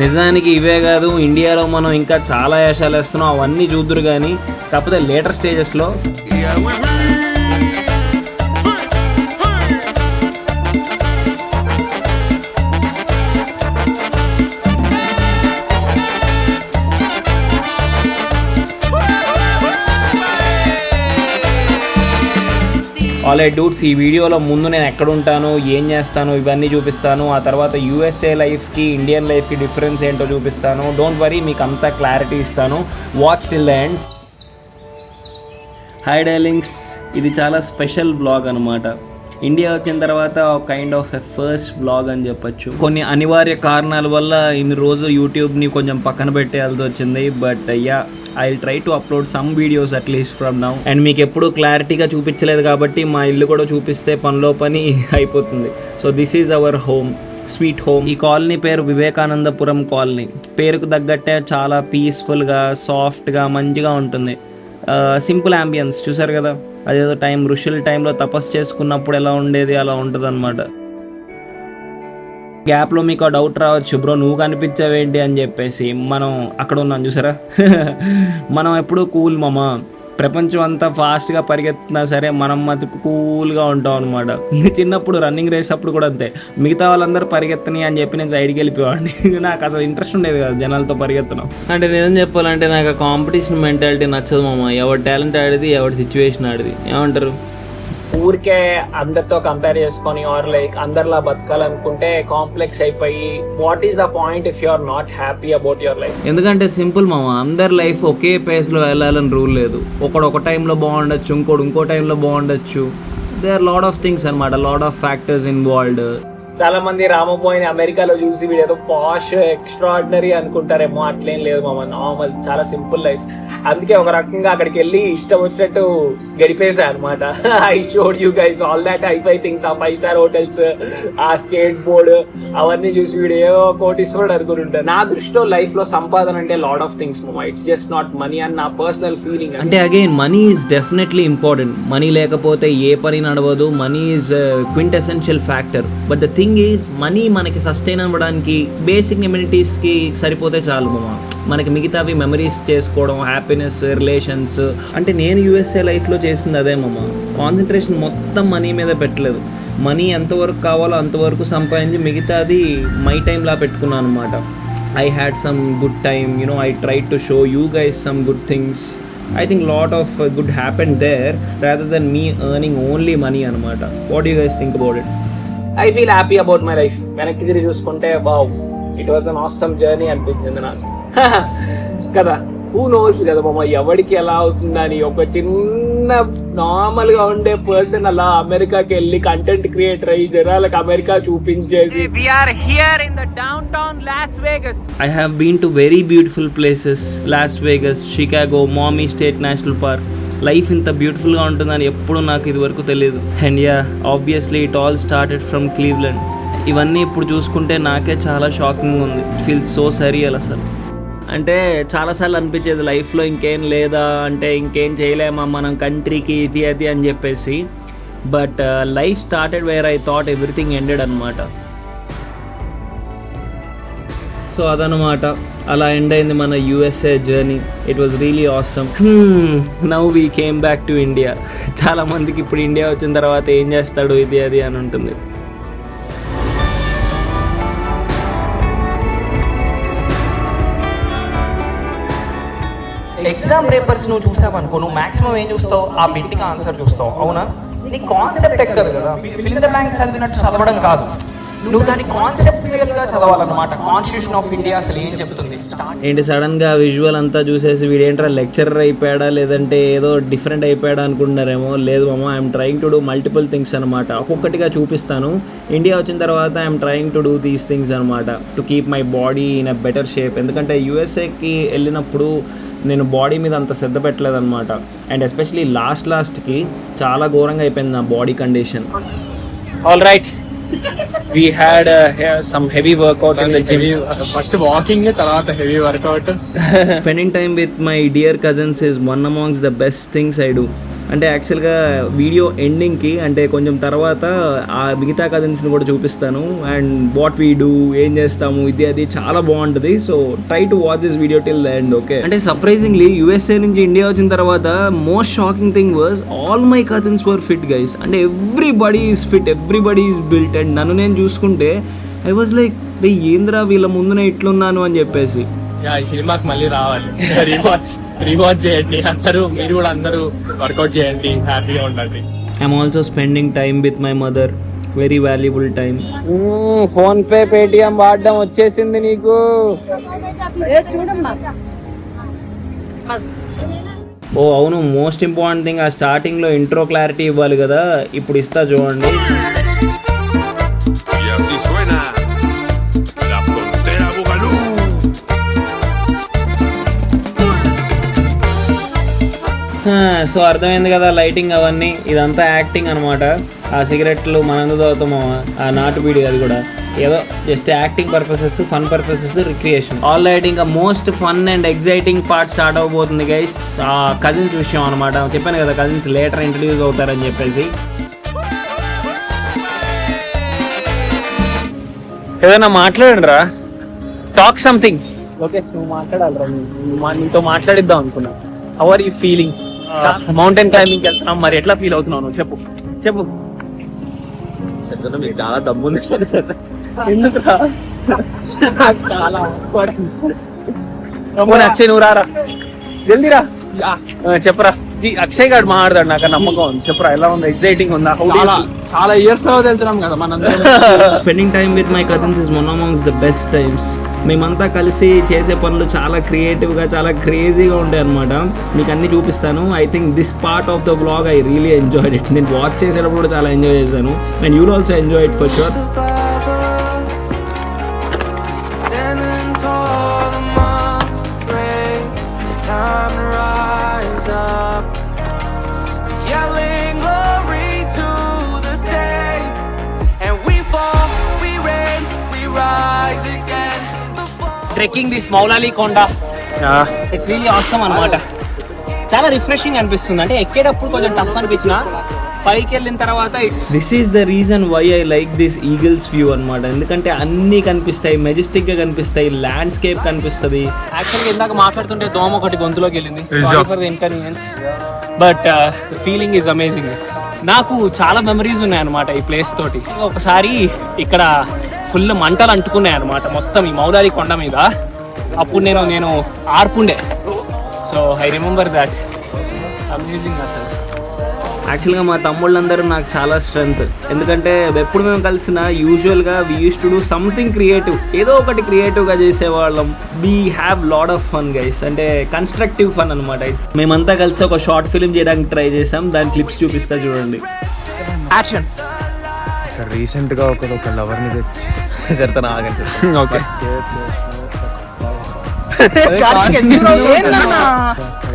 నిజానికి ఇవే కాదు, ఇండియాలో మనం ఇంకా చాలా వేషాలు వేస్తున్నాం, అవన్నీ చూద్దురు కానీ కాకపోతే లేటర్ స్టేజెస్లో ఆల్రైట్ డూడ్స్, ఈ వీడియోలో ముందు నేను ఎక్కడ ఉంటాను, ఏం చేస్తాను ఇవన్నీ చూపిస్తాను. ఆ తర్వాత యూఎస్ఏ లైఫ్కి ఇండియన్ లైఫ్కి డిఫరెన్స్ ఏంటో చూపిస్తాను. డోంట్ వరీ, మీకు అంతా క్లారిటీ ఇస్తాను. Watch till the end. Hi darlings, ఇది చాలా స్పెషల్ బ్లాగ్ అనమాట. ఇండియా వచ్చిన తర్వాత ఒక kind of a first blog అని చెప్పొచ్చు. కొన్ని అనివార్య కారణాల వల్ల ఇన్ని రోజు యూట్యూబ్ని కొంచెం పక్కన పెట్టేయాల్సి వచ్చింది. But yeah, I will try to upload some videos at least from now. And మీకు ఎప్పుడూ క్లారిటీగా చూపించలేదు కాబట్టి మా ఇల్లు కూడా చూపిస్తే పనిలో పని అయిపోతుంది. So this is our home, sweet home. ఈ కాలనీ పేరు వివేకానందపురం కాలనీ. పేరుకు తగ్గట్టే చాలా పీస్ఫుల్గా, సాఫ్ట్గా, మంచిగా ఉంటుంది. సింపుల్ అంబియన్స్ చూసారు కదా, అదేదో ఋషుల టైంలో తపస్సు చేసుకున్నప్పుడు ఎలా ఉండేది అలా ఉంటుంది అనమాట. గ్యాప్లో మీకు ఆ డౌట్ రావచ్చు, బ్రో నువ్వు కనిపించావేంటి అని చెప్పేసి. మనం అక్కడ ఉన్నాం చూసారా. మనం ఎప్పుడూ కూల్ మామ. ప్రపంచం అంతా ఫాస్ట్గా పరిగెత్తున్నా సరే మనం మతి కూల్గా ఉంటాం అనమాట. చిన్నప్పుడు రన్నింగ్ రేస్ అప్పుడు కూడా అంతే, మిగతా వాళ్ళందరూ పరిగెత్తని అని చెప్పి నేను సైడ్కి వెళ్ళిపోవాడిని. నాకు అసలు ఇంట్రెస్ట్ ఉండేది కదా జనాలతో పరిగెత్తడం. అంటే నిజం చెప్పాలంటే నాకు ఆ కాంపిటీషన్ మెంటాలిటీ నచ్చదు మామ. ఎవరి టాలెంట్ ఆడిది, ఎవరి సిచ్యువేషన్ ఆడిది. ఏమంటారు? ఊరికే అందరితో కంపేర్ చేసుకొని ఆర్ లైక్ అందరిలా బతకాలనుకుంటే కాంప్లెక్స్ అయిపోయి what is the point if you are not happy about your life. ఎందుకంటే సింపుల్ మామ, అందరి లైఫ్ ఒకే పేస్లో వెళ్ళాలని రూల్ లేదు. ఒకడు ఒక టైంలో బాగుండొచ్చు, ఇంకో టైంలో బాగుండొచ్చు. They are lot of things అనమాట, లాట్ ఆఫ్ ఫ్యాక్టర్స్ ఇన్వాల్వ్డ్. చాలా మంది రామపోయిన అమెరికాలో చూసి వీడేదో పాష్ ఎక్స్ట్రాడినరీ అనుకుంటారేమో. అట్లేం లేదు మామ, నార్మల్ చాలా సింపుల్ లైఫ్. అందుకే ఒక రకంగా అక్కడికి వెళ్ళి ఇష్టం వచ్చినట్టు గడిపేసా అనమాట. I showed you guys all that hi-fi things, ఆ 5-star హోటల్స్, ఆ స్కేట్ బోర్డ్, అవన్నీ చూసి వీడు ఏదో కోటీశ్వరుడు అనుకుంటుంటారు. నా దృష్టిలో లైఫ్ లో సంపాదన అంటే లాట్ ఆఫ్ థింగ్స్ మామ. ఇట్స్ జస్ట్ నాట్ మనీ అని నా పర్సనల్ ఫీలింగ్. అంటే again money is definitely important. Money లేకపోతే ఏ పని నడవదు. Money is quint essential factor. But the thing is, money మనకి సస్టైన్ అవ్వడానికి బేసిక్ ఎమ్యూనిటీస్కి సరిపోతే చాలు మామ. మనకి మిగతావి మెమరీస్ చేసుకోవడం, హ్యాపీనెస్, రిలేషన్స్. అంటే నేను యూఎస్ఏ లైఫ్లో చేసింది అదే మామ. కాన్సన్ట్రేషన్ మొత్తం మనీ మీద పెట్టలేదు. మనీ ఎంతవరకు కావాలో అంతవరకు సంపాదించి మిగతాది మై టైంలా పెట్టుకున్నాను అనమాట. I had some good time, I try to show you guys some good things. I think lot of good happened there rather than me earning only money అనమాట. What do you guys think about it? I feel happy about my life. వెనక్కి తిరిగి చూసుకుంటే wow, it was an awesome journey అనిపించింది నాకు కదా. Who knows కదా మామ, ఎవరికి ఎలా అవుతుందని. ఒక చిన్న నార్మల్ గా ఉండే పర్సన్ అలా అమెరికాకి వెళ్ళి కంటెంట్ క్రియేటర్ అయ్యి జనాలకు అమెరికా చూపించేసి. We are here in the downtown Las Vegas. I have been to very beautiful places. Las Vegas, Chicago, Maumee State National Park. Life ఇంత బ్యూటిఫుల్గా ఉంటుందని ఎప్పుడు నాకు ఇది వరకు తెలియదు. And yeah, obviously it all started from Cleveland. ఇవన్నీ ఇప్పుడు చూసుకుంటే నాకే చాలా షాకింగ్ ఉంది. ఇట్ ఫీల్స్ సో సరియల్ అసలు. అంటే చాలాసార్లు అనిపించేది లైఫ్లో ఇంకేం లేదా, అంటే ఇంకేం చేయలేమా మనం కంట్రీకి, ఇది అది అని చెప్పేసి. But life started where I thought everything ended అనమాట. సో అదనమాట, అలా ఎండ్ అయింది మన USA journey. It was really awesome. Now we came back to India. చాలామందికి ఇప్పుడు ఇండియా వచ్చిన తర్వాత ఏం చేస్తాడు ఇది అది అని ఉంటుంది. ఎగ్జామ్ పేపర్స్ నువ్వు చూసావు అనుకో, నువ్వు మాక్సిమం ఏం చూస్తావు? ఆ బిట్కి ఆన్సర్ చూస్తావు, అవునా? నీ కాన్సెప్ట్ ఎక్కదు కదా. ఫిల్ ఇన్ ద బ్లాంక్ చదివినట్టు చదవడం కాదు, నువ్వు దాని కాన్సెప్చువల్గా చదవాలన్నమాట. కాన్స్టిట్యూషన్ ఆఫ్ ఇండియా అసలు ఏం చెప్తుంది ఏంటి. సడన్గా విజువల్ అంతా చూసేసి వీడేంట్రా లెక్చరర్ అయిపోయాడా లేదంటే ఏదో డిఫరెంట్ అయిపోయాడా అనుకుంటున్నారేమో. లేదు మామ, I'm trying to do multiple things అనమాట. ఒక్కొక్కటిగా చూపిస్తాను. ఇండియా వచ్చిన తర్వాత I'm trying to do these things అనమాట, to keep my body in a better shape. ఎందుకంటే యూఎస్ఏకి వెళ్ళినప్పుడు నేను బాడీ మీద అంత శ్రద్ధ పెట్టలేదన్నమాట. అండ్ ఎస్పెషలీ లాస్ట్కి చాలా ఘోరంగా అయిపోయింది నా body condition. All right, we had some heavy workout in the gym. First walking, tarvata heavy workout. Spending time with my dear cousins is one amongst the best things I do. అంటే యాక్చువల్గా video ఎండింగ్కి అంటే కొంచెం తర్వాత ఆ మిగతా కజిన్స్ని కూడా చూపిస్తాను and what we do, ఏం చేస్తాము, ఇది అది చాలా బాగుంటుంది. So try to watch this video till end. Okay, అంటే సర్ప్రైజింగ్లీ యూఎస్ఏ నుంచి ఇండియా వచ్చిన తర్వాత most shocking thing was all my cousins were fit guys. అంటే everybody is fit, everybody is built. And నన్ను నేను చూసుకుంటే ఐ వాజ్ లైక్ రే ఏంద్రా వీళ్ళ ముందునే ఇట్లున్నాను అని చెప్పేసి. ఈ సినిమాకి మళ్ళీ రావాలి, రీవాచ్ చేయండి అందరూ, మీరు కూడా అందరూ వర్కౌట్ చేయండి, హ్యాపీగా ఉండండి. I'm also spending time with my mother, very valuable time. Phone pay, Paytm వాడడం వచ్చేసింది నీకు. ఓ అవును, మోస్ట్ ఇంపార్టెంట్ థింగ్, ఆ స్టార్టింగ్లో ఇంట్రో క్లారిటీ ఇవ్వాలి కదా, ఇప్పుడు ఇస్తా చూడండి. సో అర్థమైంది కదా లైటింగ్ అవన్నీ, ఇదంతా యాక్టింగ్ అనమాట. ఆ సిగరెట్లు మనందు తాగుతామా, ఆ నాటు బీడి అది కూడా ఏదో just acting purposes, fun purposes, recreation. All right, ఇంకా most fun and exciting part start అవబోతుంది గైస్. ఆ కజిన్స్ విషయం అనమాట. చెప్పాను కదా కజిన్స్ లేటర్ ఇంట్రడ్యూస్ అవుతారని చెప్పేసి. ఏదైనా మాట్లాడండిరా, టాక్ సంథింగ్. ఓకే, నువ్వు మాట్లాడాలిరా, నీతో మాట్లాడిద్దాం అనుకున్నా. How are you feeling? Mountain climbing వెళ్తున్నాం, మరి ఎట్లా ఫీల్ అవుతున్నావు నువ్వు? చెప్పు చెప్పు. మీకు చాలా దమ్ముంది. ఎందుకురా? చాలా అక్షయ్ నువ్వు రారా, జల్దీరా. చెప్పరా, అక్షయ్ గారు మాట్లాడతాడు, నాకు నమ్మకం ఉంది. చెప్పరా, ఎలా ఉంది? ఎగ్జైటింగ్ ఉందా? చాలా ఇయర్స్ తర్వాత వెళ్తున్నాం కదా మనం. Spending time with my cousins is one amongst the best times. మేమంతా కలిసి చేసే పనులు చాలా క్రియేటివ్గా, చాలా క్రేజీగా ఉంటాయి అనమాట. మీకు అన్ని చూపిస్తాను. I think this part of the vlog I really enjoyed it. నేను వాచ్ చేసేటప్పుడు కూడా చాలా ఎంజాయ్ చేశాను and you will also enjoy it for sure. Trekking this Moula Ali కొండ, ఇట్స్ రియల్లీ ఆసమ్ అన్నమాట. చాలా రిఫ్రెషింగ్ అనిపిస్తుంది. అంటే ఎక్కేటప్పుడు కొంచెం టఫ్ అనిపించిన, పైకి వెళ్ళిన తర్వాత this is the reason why I like this eagle's view అనమాట. ఎందుకంటే అన్నీ కనిపిస్తాయి, మెజెస్టిక్గా కనిపిస్తాయి, ల్యాండ్స్కేప్ కనిపిస్తుంది. యాక్చువల్గా ఇందాక మాట్లాడుతుంటే దోమ ఒకటి గొంతులోకి వెళ్ళింది, for the inconvenience, but feeling is amazing. నాకు చాలా మెమరీస్ ఉన్నాయి అనమాట ఈ ప్లేస్ తోటి. ఒకసారి ఇక్కడ ఫుల్ మంటలు అంటుకున్నాయి అనమాట మొత్తం ఈ మౌలాలి కొండ మీద. అప్పుడు నేను ఆర్పుండే. So I remember that. Amazing అసలు. యాక్చువల్గా మా తమ్ముళ్ళందరూ నాకు చాలా స్ట్రెంగ్త్. ఎందుకంటే ఎప్పుడు మేము కలిసిన యూజువల్గా we use to do something creative, ఏదో ఒకటి క్రియేటివ్గా చేసేవాళ్ళం. We have lot of fun guys, అంటే కన్స్ట్రక్టివ్ ఫన్ అనమాట. మేమంతా కలిసి ఒక షార్ట్ ఫిల్మ్ చేయడానికి ట్రై చేసాం, దాని క్లిప్స్ చూపిస్తా చూడండి. యాక్షన్. రీసెంట్ గా ఒక లవర్ ని తెచ్చి జరుగుతాను ఆగండి. ఓకే,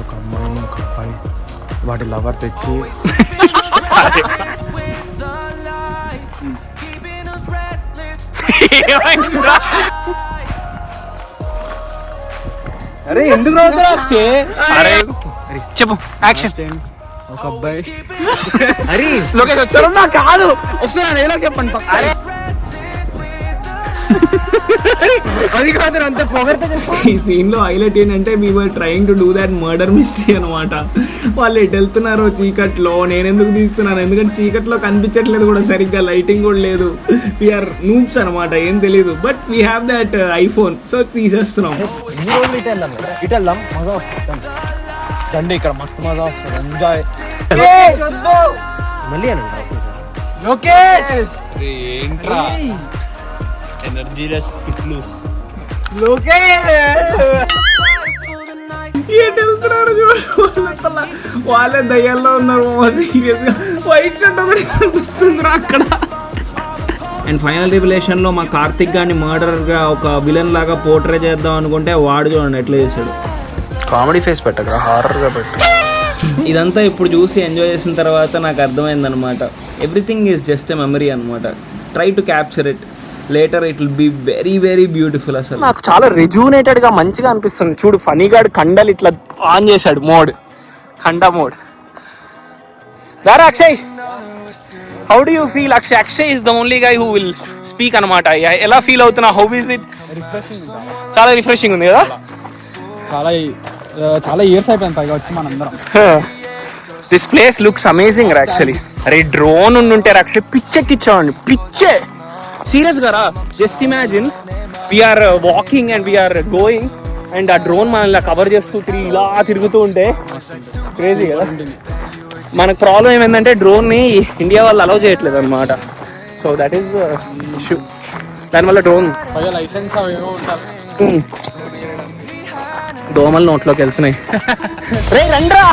ఒక అమ్మాయి ఒక అబ్బాయి వాటి లవర్ తెచ్చి అరే ఎందుకు చెప్పు. యాక్షన్. ఒక అబ్బాయి అరే కాదు, ఒకసారి ఎలా చెప్పండి. ఈ సీన్ లో హైలైట్ ఏంటంటే we were trying to do that murder mystery అనమాట. వాళ్ళు ఎటు వెళ్తున్నారో చీకట్లో, నేను ఎందుకు తీస్తున్నాను, ఎందుకంటే చీకట్లో కనిపించట్లేదు కూడా సరిగ్గా, లైటింగ్ కూడా లేదు. వీఆర్ నూబ్స్ అనమాట, ఏం తెలీదు. But we have that iPhone, so తీసేస్తున్నాం. రండి, ఇక్కడ మస్తు మజా వస్తుంది, ఎంజాయ్. మళ్ళీ ఏంట్రా ఎనర్జీ ఎటు వెళ్తున్నారు చూడాలి, వాళ్ళే దయ్యాల్లో ఉన్నారు సీరియస్ గా. వైట్ షర్ట్ ఒకటి కనిపిస్తుంది అక్కడ. అండ్ ఫైనల్ రివలేషన్ లో మా కార్తిక్ గారిని మర్డర్ గా ఒక విలన్ లాగా పోర్ట్రే చేద్దాం అనుకుంటే వాడు చూడండి ఎట్లా చేశాడు. కామెడీ ఫేస్ పెట్టక, హారర్ గా పెట్టు. ఇదంతా ఇప్పుడు చూసి ఎంజాయ్ చేసిన తర్వాత నాకు అర్థమైందనమాట, everything is just a memory అనమాట. Try to capture it, later it will be very very beautiful. అసలు నాకు చాలా రెజ్యూనేటెడ్ గా మంచిగా అనిపిస్తుంది. చూడు, ఫనీగాడు కండలు ఇట్లా ఆన్ చేశాడు, మోడ్, కండ మోడ్. దారా Akshay, how do you feel? Akshay is the only guy who will speak అనమాట. ఎలా ఫీల్ అవుతున్నా? How is it? చాలా రిఫ్రెషింగ్ ఉంది కదా. చాలా ఇయర్స్ అయిపోయింది పైగా వచ్చి మనందరం. దిస్ ప్లేస్ లుక్స్ అమేజింగ్ రా యాక్చువల్లీ. అరే డ్రోన్ ఉంటే అక్షయ్ పిచ్చెక్కిచ్చామండి, పిచ్చే సీరియస్ గా రా. Just imagine we're walking and we're going and ఆ డ్రోన్ మనల్ని కవర్ చేస్తూ ఇలా తిరుగుతూ ఉంటే క్రేజీ కదా. మనకు ప్రాబ్లం ఏమైందంటే డ్రోన్ ని ఇండియా వాళ్ళు అలౌ చేయట్లేదు అనమాట. So that is issue. దానివల్ల డ్రోన్ పైగా లైసెన్స్ అవేమో ఉండాలి. దోమలు నోట్లోకి వెళ్తున్నాయి. రే రండ్రా,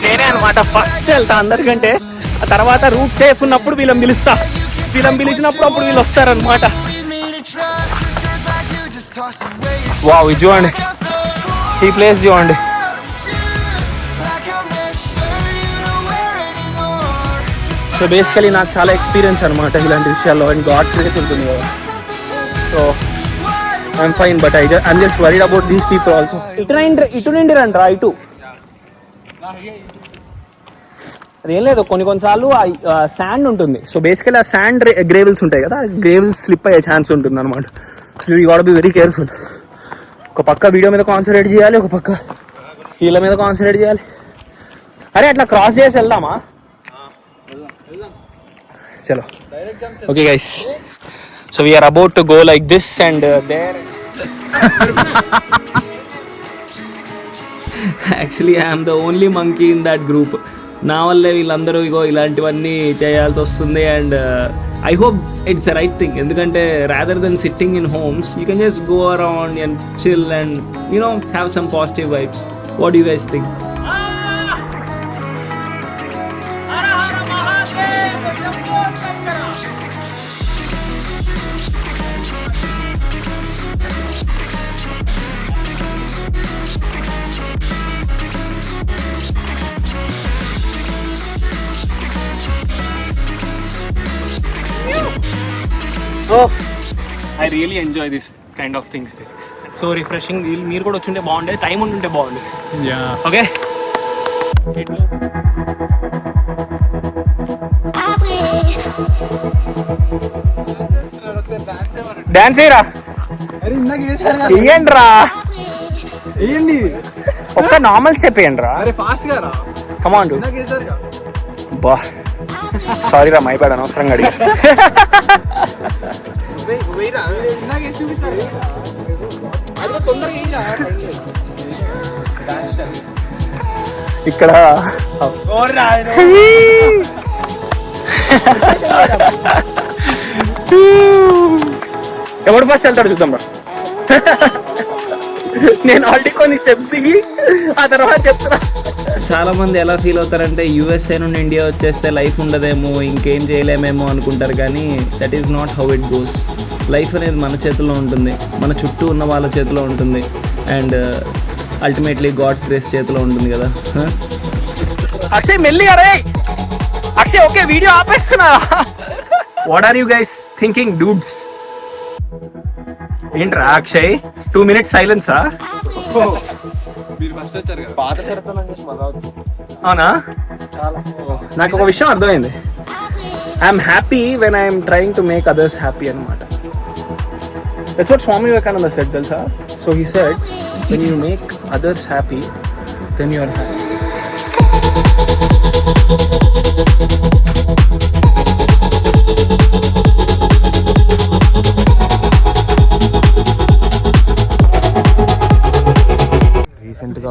నేనే అనమాట ఫస్ట్ వెళ్తా అందరికంటే. ఆ తర్వాత రూట్ సేఫ్ ఉన్నప్పుడు వీళ్ళని పిలుస్తా. వీళ్ళని పిలిచినప్పుడు అప్పుడు వీళ్ళు వస్తారనమాట. వావ్, ఇది చూడండి, ఈ ప్లేస్ చూడండి. సో బేసికలీ నాకు చాలా ఎక్స్పీరియన్స్ అనమాట ఇలాంటి విషయాల్లో. అండ్ గాడ్ ప్లేస్ ఉంటుంది కదా. So I'm fine, but I'm just worried about these people also. ఇటు నుండి రండి రా, ఇటు. అదేం లేదు, కొన్నిసార్లు శాండ్ ఉంటుంది. సో బేసికలీ ఆ శాండ్ గ్రేవెల్స్ ఉంటాయి కదా, గ్రేవెల్స్ స్లిప్ అయ్యే ఛాన్స్ ఉంటుంది అనమాట. So you got be very careful. ఒక పక్క వీడియో మీద కాన్సన్ట్రేట్ చేయాలి, ఒక పక్క వీళ్ళ మీద కాన్సన్ట్రేట్ చేయాలి. అరే అట్లా క్రాస్ చేసి వెళ్దామా? చలో, okay guys. So we're about to go like this and there. Actually I'm the only monkey in that group. నా వల్లే వీళ్ళందరూ ఇగో ఇలాంటివన్నీ చేయాల్సి వస్తుంది. And I hope it's a right thing. ఎందుకంటే rather than sitting in homes you can just go around and chill and you know have some positive vibes. What you guys think? I really enjoy this kind of things. So refreshing. మీరు కూడా వచ్చుంటే బాగుండేది, time ఉంటుంటే బాగుండేది. Okay, dance చేయరా, ఇయ్యండి రా, ఒక్క నార్మల్ స్టెప్ వేయండి రా. కమాన్ డు. బా సారీ రా, మై బ్యాడ్, అనవసరంగా అడిగా. ఇక్కడ ఎవడు ఫస్ట్ వెళ్తాడు చూద్దాం రా. నేను ఆల్రెడీ కొన్ని స్టెప్స్ దిగి ఆ తర్వాత చెప్తున్నా. చాలా మంది ఎలా ఫీల్ అవుతారంటే యూఎస్ఏ నుండి ఇండియా వచ్చేస్తే లైఫ్ ఉండదేమో, ఇంకేం చేయలేమేమో అనుకుంటారు. కానీ that is not how it goes. Life అనేది మన చేతిలో ఉంటుంది, మన చుట్టూ ఉన్న వాళ్ళ చేతిలో ఉంటుంది. అండ్ అల్టిమేట్లీ గాడ్స్ గ్రేస్ చేతిలో ఉంటుంది కదా. అక్షయ్ మెల్లిగా రే. అక్షయ్ ఓకే, వీడియో ఆపేస్తున్నా. What are you guys thinking dudes? ఏంట్రా అక్షయ్ 2 minutes సైలెన్సా? అవునా? నాకు ఒక విషయం అర్థమైంది. I'm happy when I'm trying to make others happy అనమాట. That's what Swami Vivekananda said తెలుసా. So he said when you make others happy then you are happy. రీసెంట్గా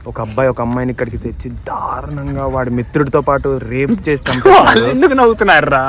ఒక అబ్బాయి ఒక అమ్మాయిని ఇక్కడికి తెచ్చి దారుణంగా వాడి మిత్రుడితో పాటు రేప్ చేసి ఎందుకు నవ్వుతున్నారు రా?